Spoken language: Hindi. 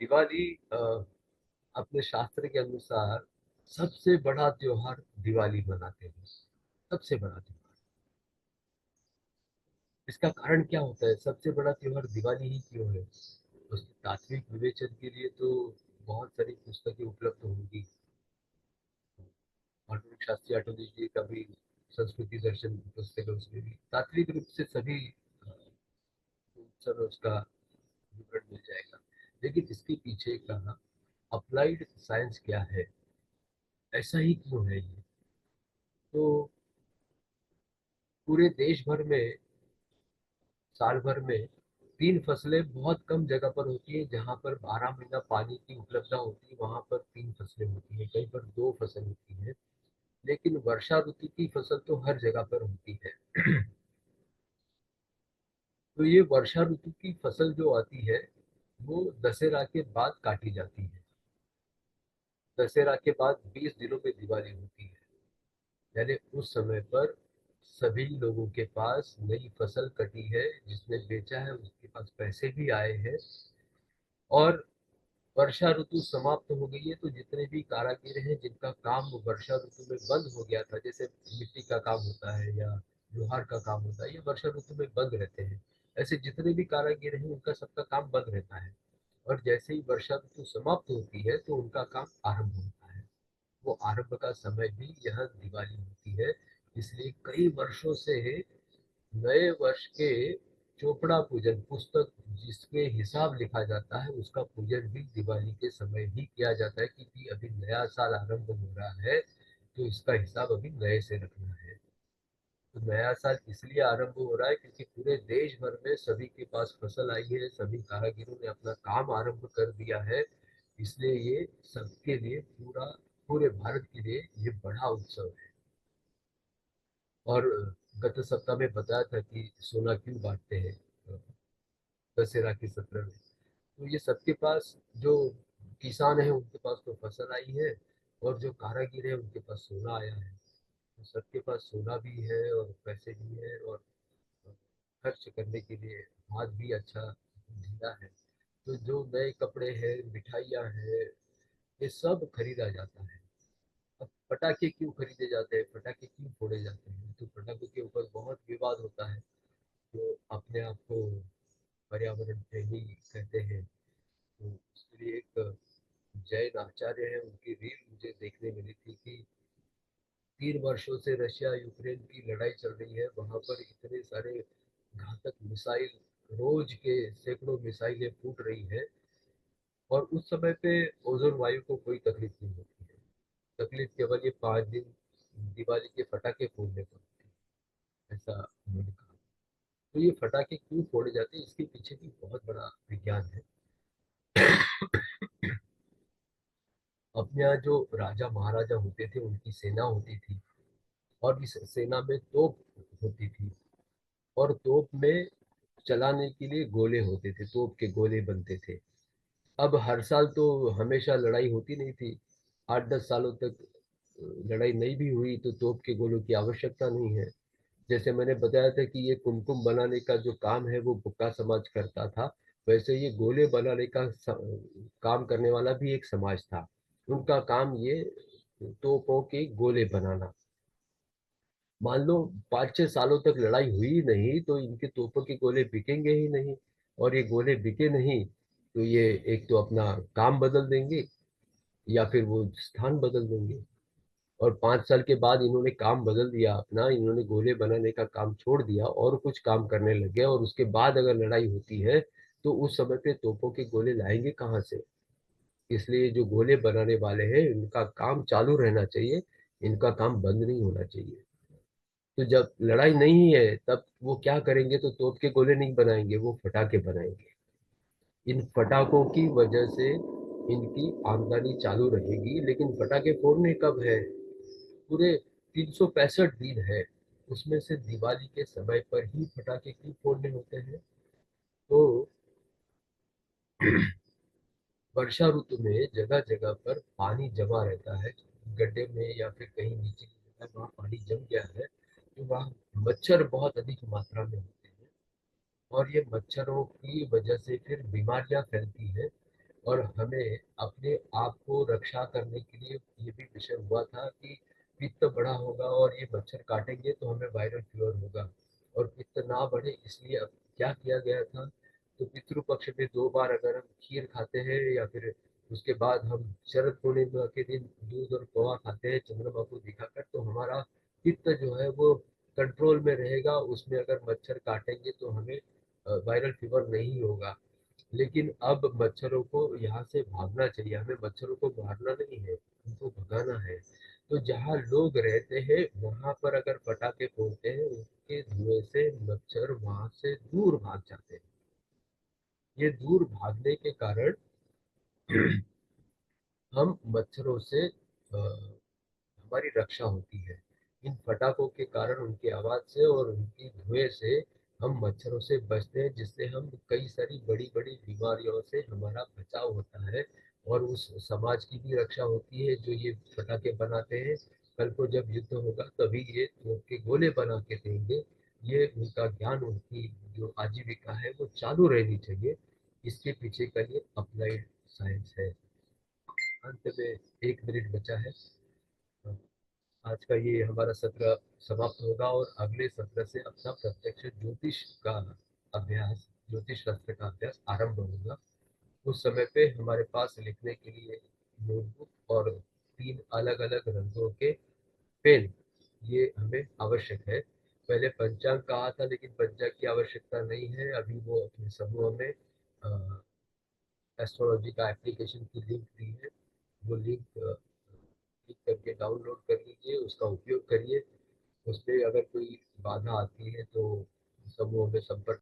दिवाली अपने शास्त्र के अनुसार सबसे बड़ा त्योहार दिवाली मनाते हैं। सबसे बड़ा त्योहार। इसका कारण क्या होता है? सबसे बड़ा त्योहार दिवाली ही क्यों है? उसके तात्विक विवेचन के लिए तो बहुत सारी पुस्तकें उपलब्ध होंगी। माधुरिक शास्त्री आटोली जी का भी संस्कृति दर्शन पुस्तक है, उसमें भी तात्विक रूप से सभी उत्सव उसका विवरण मिल जाएगा। लेकिन इसके पीछे का अप्लाइड साइंस क्या है? ऐसा ही क्यों है ये? तो पूरे देश भर में साल भर में तीन फसलें बहुत कम जगह पर होती है। जहाँ पर 12 महीना पानी की उपलब्धता होती है वहां पर तीन फसलें होती है, कहीं पर दो फसल होती है। लेकिन वर्षा ऋतु की फसल तो हर जगह पर होती है। तो ये वर्षा ऋतु की फसल जो आती है वो दशहरा के बाद काटी जाती है। दशहरा के बाद 20 दिनों में दिवाली होती है। यानी उस समय पर सभी लोगों के पास नई फसल कटी है, जिसने बेचा है उसके पास पैसे भी आए हैं। और वर्षा ऋतु समाप्त हो गई है, तो जितने भी कारागिर हैं जिनका काम वर्षा ऋतु में बंद हो गया था, जैसे मिट्टी का काम होता है या लोहार का काम होता है, ये वर्षा ऋतु में बंद रहते हैं। ऐसे जितने भी कारागिर हैं उनका सबका काम बंद रहता है। और जैसे ही वर्षा ऋतु समाप्त होती है तो उनका काम आरंभ होता है। वो आरंभ का समय भी यह दिवाली होती है। इसलिए कई वर्षों से नए वर्ष के चोपड़ा पूजन पुस्तक जिसके हिसाब लिखा जाता है उसका पूजन भी दिवाली के समय ही किया जाता है, क्योंकि अभी नया साल आरंभ हो रहा है तो इसका हिसाब अभी नए से रखना है। तो नया साल इसलिए आरंभ हो रहा है क्योंकि पूरे देश भर में सभी के पास फसल आई है, सभी कारीगरों ने अपना काम आरंभ कर दिया है। इसलिए ये सबके लिए पूरे भारत के लिए ये बड़ा उत्सव है। और गत सप्ताह में बताया था कि सोना क्यों बांटते हैं दशहरा के सत्र में। तो ये सबके पास जो किसान है उनके पास तो फसल आई है, और जो कारागिर है उनके पास सोना आया है। तो सबके पास सोना भी है और पैसे भी है, और खर्च करने के लिए हाथ भी अच्छा ढीला है। तो जो नए कपड़े हैं, मिठाइयाँ हैं, ये सब खरीदा जाता है। अब पटाखे क्यों खरीदे जाते हैं, पटाखे क्यों फोड़े जाते हैं? तो पटाखों के ऊपर बहुत विवाद होता है। जो अपने आप को पर्यावरण प्रेमी कहते हैं, तो उसके लिए एक जैन आचार्य है, उनकी रील मुझे देखने मिली थी कि 3 वर्षों से रशिया यूक्रेन की लड़ाई चल रही है, वहां पर इतने सारे घातक मिसाइल, रोज के सैकड़ों मिसाइलें फूट रही है। और उस समय पे ओजोन वायु को कोई तकलीफ नहीं होती है। तकलीफ केवल ये 5 दिन दिवाली के पटाखे फोड़ने पर होती है, ऐसा उन्होंने कहा। तो ये पटाखे क्यों फोड़े जाते हैं, इसके पीछे भी बहुत बड़ा विज्ञान है। अपने यहाँ जो राजा महाराजा होते थे उनकी सेना होती थी, और इस सेना में तोप होती थी। और तोप में चलाने के लिए गोले होते थे, तोप के गोले बनते थे। अब हर साल तो हमेशा लड़ाई होती नहीं थी। 8-10 सालों तक लड़ाई नहीं भी हुई तो तोप के गोलों की आवश्यकता नहीं है। जैसे मैंने बताया था कि ये कुमकुम बनाने का जो काम है वो बुक्का समाज करता था, वैसे ये गोले बनाने का काम करने वाला भी एक समाज था। उनका काम ये तोपों के गोले बनाना। मान लो 5-6 सालों तक लड़ाई हुई नहीं तो इनके तोपों के गोले बिकेंगे ही नहीं। और ये गोले बिके नहीं तो ये एक तो अपना काम बदल देंगे या फिर वो स्थान बदल देंगे। और 5 साल के बाद इन्होंने काम बदल दिया अपना, इन्होंने गोले बनाने का काम छोड़ दिया और कुछ काम करने लग गए, और उसके बाद अगर लड़ाई होती है तो उस समय पे तोपों के गोले लाएंगे कहाँ से? इसलिए जो गोले बनाने वाले हैं इनका काम चालू रहना चाहिए, इनका काम बंद नहीं होना चाहिए। तो जब लड़ाई नहीं है तब वो क्या करेंगे? तो तोप के गोले नहीं बनाएंगे, वो पटाखे बनाएंगे। इन पटाखों की वजह से इनकी आमदनी चालू रहेगी। लेकिन पटाखे फोड़ने कब है? पूरे 365 दिन है, उसमें से दिवाली के समय पर ही पटाखे क्यों फोड़ने होते हैं? तो वर्षा ऋतु में जगह जगह पर पानी जमा रहता है, गड्ढे में या फिर कहीं नीचे की जगह वहाँ पानी जम गया है, तो वहाँ मच्छर बहुत अधिक मात्रा में होते हैं। और ये मच्छरों की वजह से फिर बीमारियां फैलती है। और हमें अपने आप को रक्षा करने के लिए ये भी विषय हुआ था कि पित्त बड़ा होगा और ये मच्छर काटेंगे तो हमें वायरल फीवर होगा, और पित्त ना बढ़े इसलिए अब क्या किया गया था, तो पितृ पक्ष में 2 बार अगर हम खीर खाते हैं या फिर उसके बाद हम शरद पूर्णिमा के दिन दूध और पोहा खाते हैं चंद्रमा को दिखाकर, तो हमारा पित्त जो है वो कंट्रोल में रहेगा, उसमें अगर मच्छर काटेंगे तो हमें वायरल फीवर नहीं होगा। लेकिन अब मच्छरों को यहाँ से भागना चाहिए, हमें मच्छरों को मारना नहीं है, उनको भगाना है। तो जहाँ लोग रहते हैं वहां पर अगर पटाखे फोड़ते हैं उसके धुएं से मच्छर वहां से दूर भाग जाते हैं। ये दूर भागने के कारण हम मच्छरों से हमारी रक्षा होती है। इन पटाखों के कारण, उनकी आवाज से और उनकी धुएं से हम मच्छरों से बचते हैं, जिससे हम कई सारी बड़ी बड़ी बीमारियों से हमारा बचाव होता है। और उस समाज की भी रक्षा होती है जो ये पटाखे बनाते हैं। कल को जब युद्ध होगा तभी ये तोप के गोले बना के देंगे। ये उनका ज्ञान, उनकी जो आजीविका है वो चालू रहनी चाहिए। इसके पीछे का ये अप्लाइड साइंस है। अंत में 1 मिनट बचा है। आज का ये हमारा सत्र समाप्त होगा और अगले सत्र से अपना प्रत्यक्ष ज्योतिष का अभ्यास, ज्योतिष शास्त्र का अभ्यास आरंभ होगा। उस समय पे हमारे पास लिखने के लिए नोटबुक और 3 अलग अलग रंगों के पेन, ये हमें आवश्यक है। पहले पंचांग कहा था लेकिन पंचांग की आवश्यकता नहीं है, अभी वो अपने समूह में एस्ट्रोलॉजी का एप्लीकेशन की लिंक दी है। वो लिंक क्लिक करके डाउनलोड कर लीजिए, उसका उपयोग करिए। उसमें अगर कोई बाधा आती है तो समूह में संपर्क